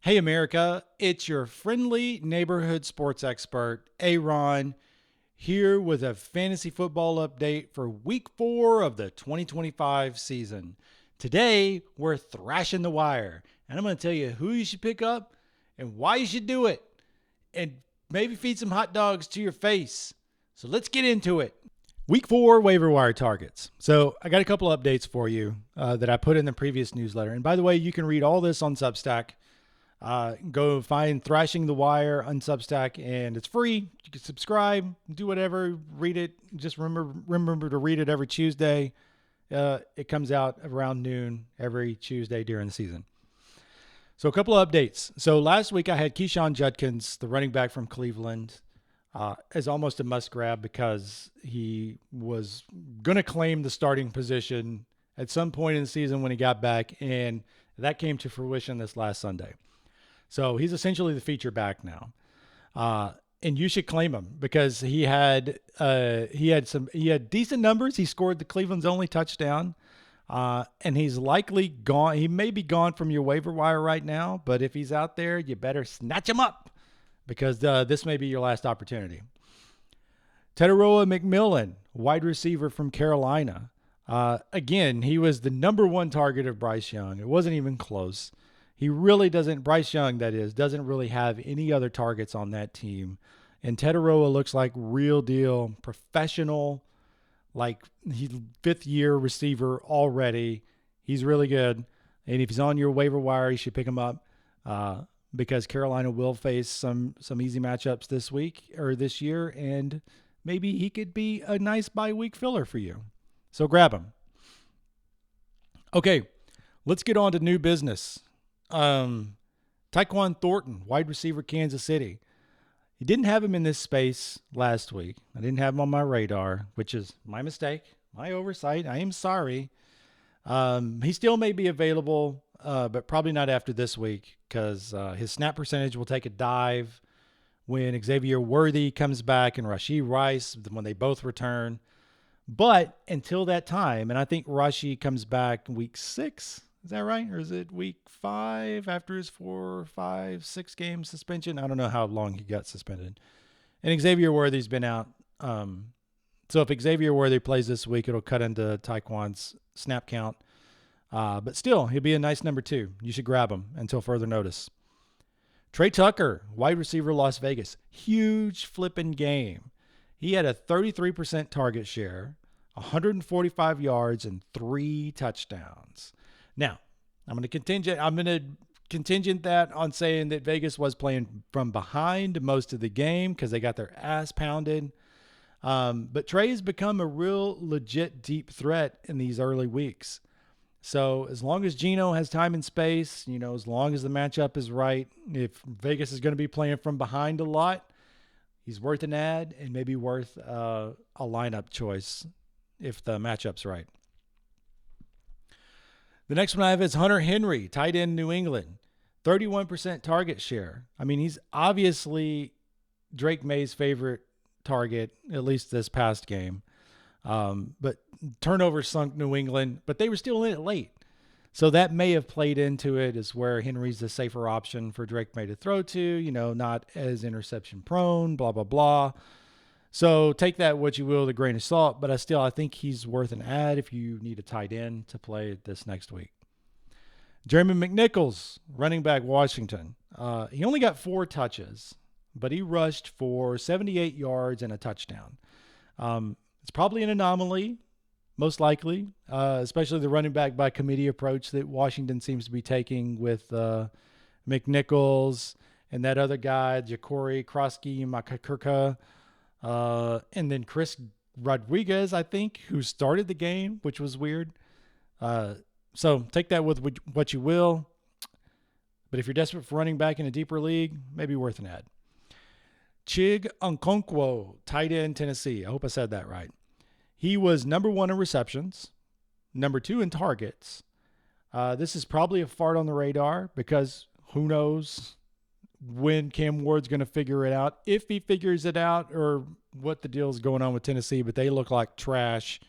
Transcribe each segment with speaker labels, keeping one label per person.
Speaker 1: Hey America, it's your friendly neighborhood sports expert, Aaron, here with a fantasy football update for week 4 of the 2025 season. Today, we're thrashing the wire, and I'm going to tell you who you should pick up and why you should do it, and maybe feed some hot dogs to your face. So let's get into it. Week 4 waiver wire targets. So I got a couple updates for you that I put in the previous newsletter. And by the way, you can read all this on Substack. Go find Thrashing the Wire on Substack, and it's free. You can subscribe, do whatever, read it. Just remember to read it every Tuesday. It comes out around noon every Tuesday during the season. So a couple of updates. So last week I had Keyshawn Judkins, the running back from Cleveland, as almost a must grab because he was going to claim the starting position at some point in the season when he got back, and that came to fruition this last Sunday. So he's essentially the feature back now, and you should claim him because he had decent numbers. He scored the Cleveland's only touchdown, and he's likely gone. He may be gone from your waiver wire right now, but if he's out there, you better snatch him up because this may be your last opportunity. Tedoroa McMillan, wide receiver from Carolina. Again, he was the number one target of Bryce Young. It wasn't even close. He really doesn't, Bryce Young, that is, doesn't really have any other targets on that team. And Tedoroa looks like real deal, professional, like he's fifth year receiver already. He's really good. And if he's on your waiver wire, you should pick him up because Carolina will face some easy matchups this week or this year. And maybe he could be a nice bye week filler for you. So grab him. Okay, let's get on to new business. Tyquan Thornton, wide receiver, Kansas City. He didn't have him in this space last week. I didn't have him on my radar, which is my mistake, my oversight. I am sorry. He still may be available, but probably not after this week because his snap percentage will take a dive when Xavier Worthy comes back and Rashee Rice when they both return. But until that time, and I think Rashee comes back week 6. Is that right? Or is it week 5 after his 4, 5, 6 game suspension? I don't know how long he got suspended. And Xavier Worthy's been out. So if Xavier Worthy plays this week, it'll cut into Tyquan's snap count. But still, he'll be a nice number 2. You should grab him until further notice. Trey Tucker, wide receiver, Las Vegas. Huge flipping game. He had a 33% target share, 145 yards, and 3 touchdowns. Now, I'm going to contingent that on saying that Vegas was playing from behind most of the game because they got their ass pounded. But Trey's become a real legit deep threat in these early weeks. So as long as Geno has time and space, as long as the matchup is right, if Vegas is going to be playing from behind a lot, he's worth an ad and maybe worth a lineup choice if the matchup's right. The next one I have is Hunter Henry, tight end, New England. 31% target share. I mean, he's obviously Drake May's favorite target, at least this past game. But turnover sunk New England, but they were still in it late. So that may have played into it as where Henry's the safer option for Drake May to throw to, not as interception prone, blah, blah, blah. So take that what you will with a grain of salt, but I think he's worth an ad if you need a tight end to play this next week. Jeremy McNichols, running back, Washington. He only got 4 touches, but he rushed for 78 yards and a touchdown. It's probably an anomaly, most likely, especially the running back by committee approach that Washington seems to be taking with McNichols and that other guy, Ja'Cory Krosky Makakirka. And then Chris Rodriguez, I think, who started the game, which was weird. So take that with what you will. But if you're desperate for running back in a deeper league, maybe worth an ad. Chig Okonkwo, tight end, Tennessee. I hope I said that right. He was number 1 in receptions, number 2 in targets. This is probably a fart on the radar because who knows when Cam Ward's going to figure it out, if he figures it out, or what the deal is going on with Tennessee, but they look like trash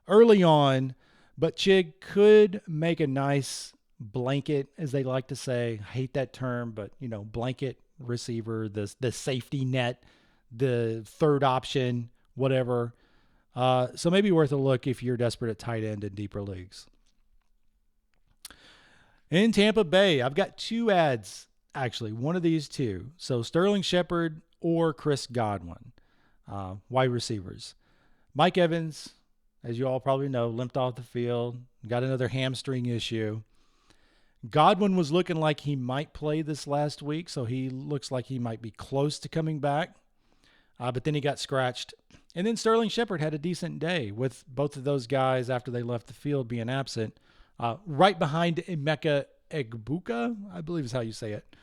Speaker 1: early on. But Chig could make a nice blanket, as they like to say. I hate that term, but blanket receiver, the safety net, the third option, whatever. So maybe worth a look if you're desperate at tight end in deeper leagues. In Tampa Bay, I've got two ads, actually, one of these two. So Sterling Shepard or Chris Godwin, wide receivers. Mike Evans, as you all probably know, limped off the field, got another hamstring issue. Godwin was looking like he might play this last week, so he looks like he might be close to coming back. But then he got scratched. And then Sterling Shepard had a decent day with both of those guys after they left the field being absent. Right behind Emeka Egbuka, I believe is how you say it,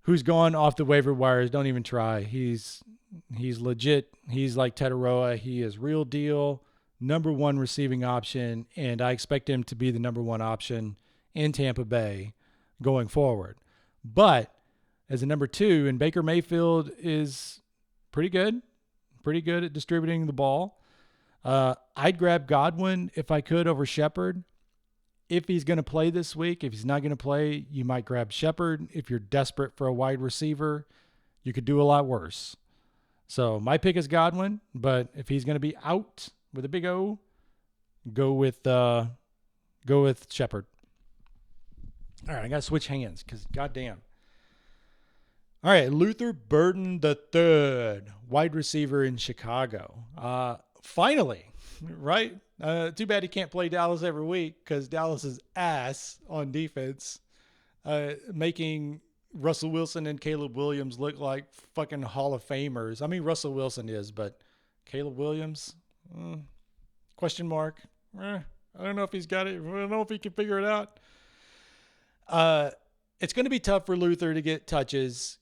Speaker 1: who's gone off the waiver wires. Don't even try. He's legit. He's like Tetaroa. He is real deal, number one receiving option, and I expect him to be the number one option in Tampa Bay going forward. But as a number two, and Baker Mayfield is pretty good at distributing the ball. I'd grab Godwin if I could over Shepard. If he's going to play this week, if he's not going to play, you might grab Shepard. If you're desperate for a wide receiver, you could do a lot worse. So my pick is Godwin, but if he's going to be out with a big O, go with Shepard. All right, I got to switch hands because goddamn. All right, Luther Burden III, wide receiver in Chicago. Finally, right? Too bad he can't play Dallas every week because Dallas is ass on defense, making Russell Wilson and Caleb Williams look like fucking Hall of Famers. I mean, Russell Wilson is, but Caleb Williams, question mark. I don't know if he's got it. I don't know if he can figure it out. It's going to be tough for Luther to get touches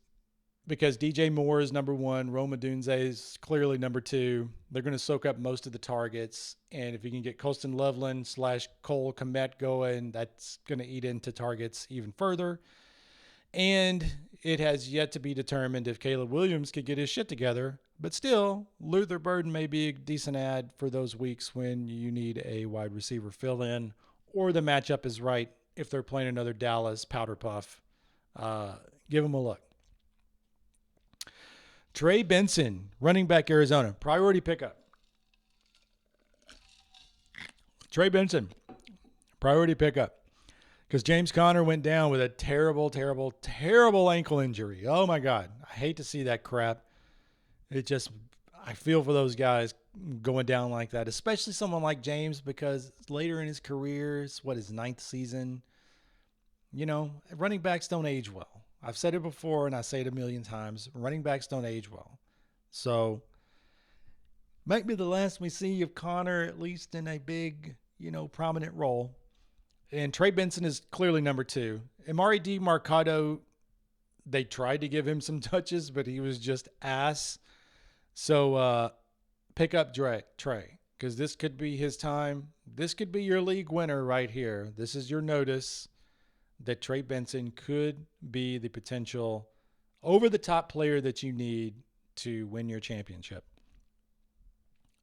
Speaker 1: because DJ Moore is number one. Rome Odunze is clearly number two. They're going to soak up most of the targets. And if you can get Colston Loveland / Cole Kmet going, that's going to eat into targets even further. And it has yet to be determined if Caleb Williams could get his shit together. But still, Luther Burden may be a decent ad for those weeks when you need a wide receiver fill-in or the matchup is right if they're playing another Dallas powder puff. Give them a look. Trey Benson, running back Arizona, priority pickup. Trey Benson, priority pickup. Because James Conner went down with a terrible, terrible, terrible ankle injury. Oh, my God. I hate to see that crap. I feel for those guys going down like that, especially someone like James because later in his career, it's his ninth season. Running backs don't age well. I've said it before and I say it a million times. Running backs don't age well. So might be the last we see of Conner, at least in a big, prominent role. And Trey Benson is clearly number two. Amari DiMarcado, they tried to give him some touches, but he was just ass. So pick up Trey, because this could be his time. This could be your league winner right here. This is your notice that Trey Benson could be the potential over-the-top player that you need to win your championship.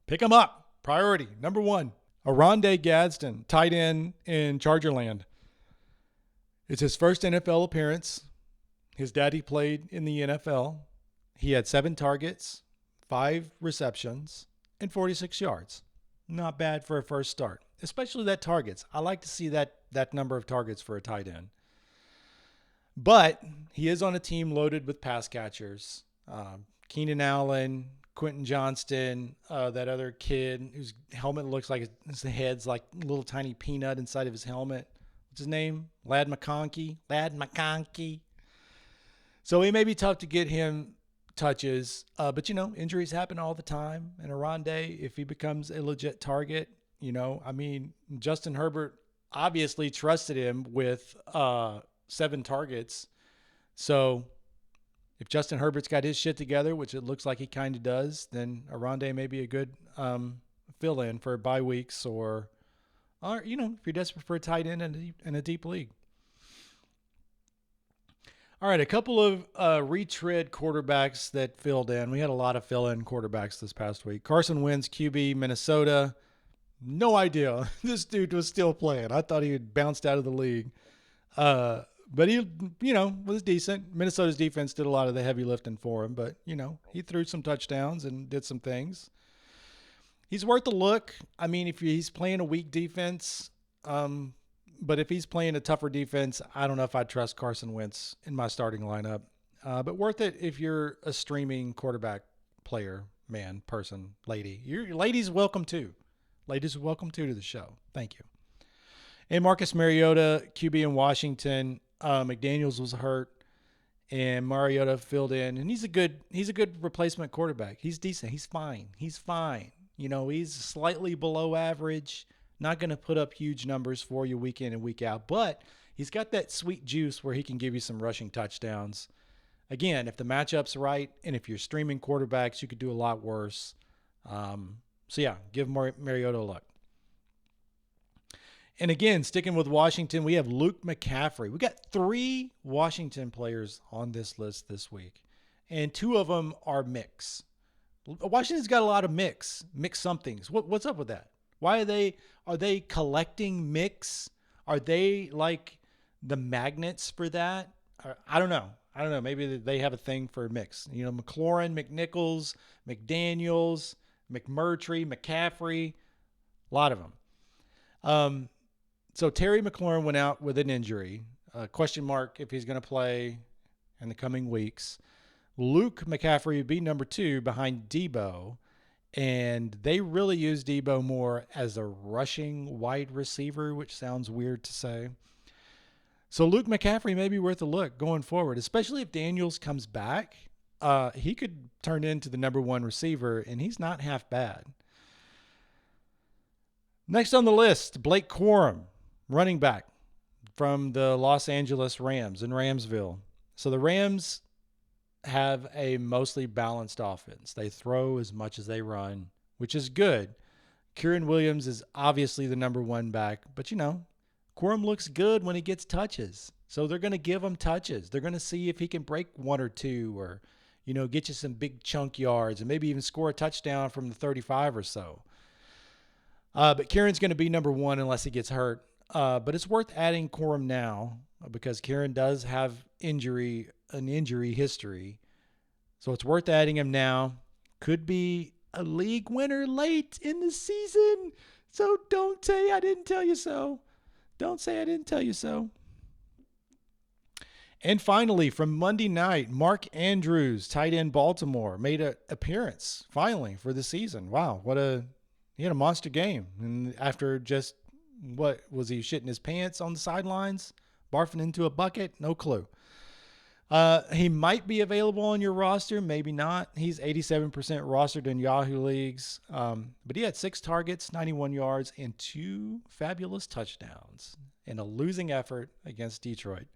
Speaker 1: Pick him up. Priority, number one. Aronde Gadsden, tight end in Chargerland. It's his first NFL appearance. His daddy played in the NFL. He had 7 targets, 5 receptions, and 46 yards. Not bad for a first start, especially that targets. I like to see that number of targets for a tight end. But he is on a team loaded with pass catchers. Keenan Allen, Quentin Johnston, that other kid whose helmet looks like his head's like a little tiny peanut inside of his helmet. What's his name? Lad McConkey. So it may be tough to get him touches, but injuries happen all the time. And Aronde, if he becomes a legit target, Justin Herbert obviously trusted him with 7 targets. So if Justin Herbert's got his shit together, which it looks like he kind of does, then Aronde may be a good fill-in for bye weeks or if you're desperate for a tight end in a deep league. All right, a couple of retread quarterbacks that filled in. We had a lot of fill-in quarterbacks this past week. Carson Wentz, QB, Minnesota. No idea this dude was still playing. I thought he had bounced out of the league. But he, was decent. Minnesota's defense did a lot of the heavy lifting for him, but, he threw some touchdowns and did some things. He's worth a look. I mean, if he's playing a weak defense, but if he's playing a tougher defense, I don't know if I'd trust Carson Wentz in my starting lineup. But worth it if you're a streaming quarterback player, man, person, lady. Your ladies welcome too. Ladies welcome too to the show. Thank you. And Marcus Mariota, QB in Washington. McDaniels was hurt, and Mariota filled in, and he's a good replacement quarterback. He's decent. He's fine. He's slightly below average. Not going to put up huge numbers for you week in and week out, but he's got that sweet juice where he can give you some rushing touchdowns. Again, if the matchup's right, and if you're streaming quarterbacks, you could do a lot worse. Give Mariota a look. And again, sticking with Washington, we have Luke McCaffrey. We got 3 Washington players on this list this week, and 2 of them are mix. Washington's got a lot of mix somethings. What's up with that? Why are they collecting mix? Are they like the magnets for that? I don't know. Maybe they have a thing for mix. McLaurin, McNichols, McDaniels, McMurtry, McCaffrey, a lot of them. So Terry McLaurin went out with an injury, question mark if he's going to play in the coming weeks. Luke McCaffrey would be number 2 behind Debo, and they really use Debo more as a rushing wide receiver, which sounds weird to say. So Luke McCaffrey may be worth a look going forward, especially if Daniels comes back. He could turn into the number 1 receiver, and he's not half bad. Next on the list, Blake Corum, running back from the Los Angeles Rams in Ramsville. So the Rams have a mostly balanced offense. They throw as much as they run, which is good. Kieran Williams is obviously the number 1 back, but Corum looks good when he gets touches. So they're going to give him touches. They're going to see if he can break 1 or 2 or, get you some big chunk yards and maybe even score a touchdown from the 35 or so. But Kieran's going to be number 1 unless he gets hurt. But it's worth adding Corum now because Kieran does have an injury history. So it's worth adding him now. Could be a league winner late in the season. So don't say I didn't tell you so. Don't say I didn't tell you so. And finally, from Monday night, Mark Andrews, tight end Baltimore, made an appearance finally for the season. Wow, he had a monster game. And after just, what was he, shitting his pants on the sidelines? Barfing into a bucket? No clue. He might be available on your roster, maybe not. He's 87% rostered in Yahoo leagues. But he had 6 targets, 91 yards, and 2 fabulous touchdowns in a losing effort against Detroit.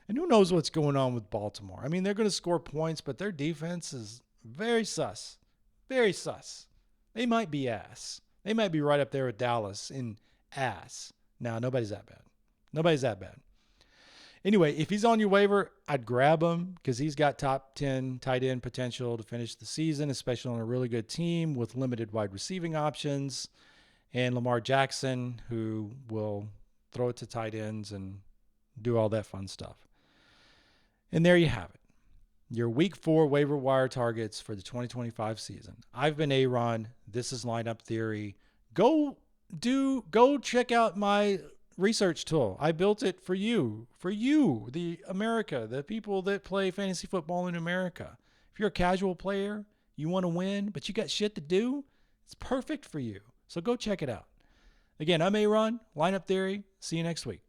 Speaker 1: And who knows what's going on with Baltimore? I mean, they're going to score points, but their defense is very sus. Very sus. They might be ass. They might be right up there with Dallas in ass. No, nobody's that bad. Anyway, if he's on your waiver, I'd grab him because he's got top 10 tight end potential to finish the season, especially on a really good team with limited wide receiving options. And Lamar Jackson, who will throw it to tight ends and do all that fun stuff. And there you have it. Your week 4 waiver wire targets for the 2025 season. I've been Aaron. This is Lineup Theory. Go check out my research tool. I built it for you, the people that play fantasy football in America. If you're a casual player, you want to win, but you got shit to do, it's perfect for you. So go check it out. Again, I'm Aaron, Lineup Theory. See you next week.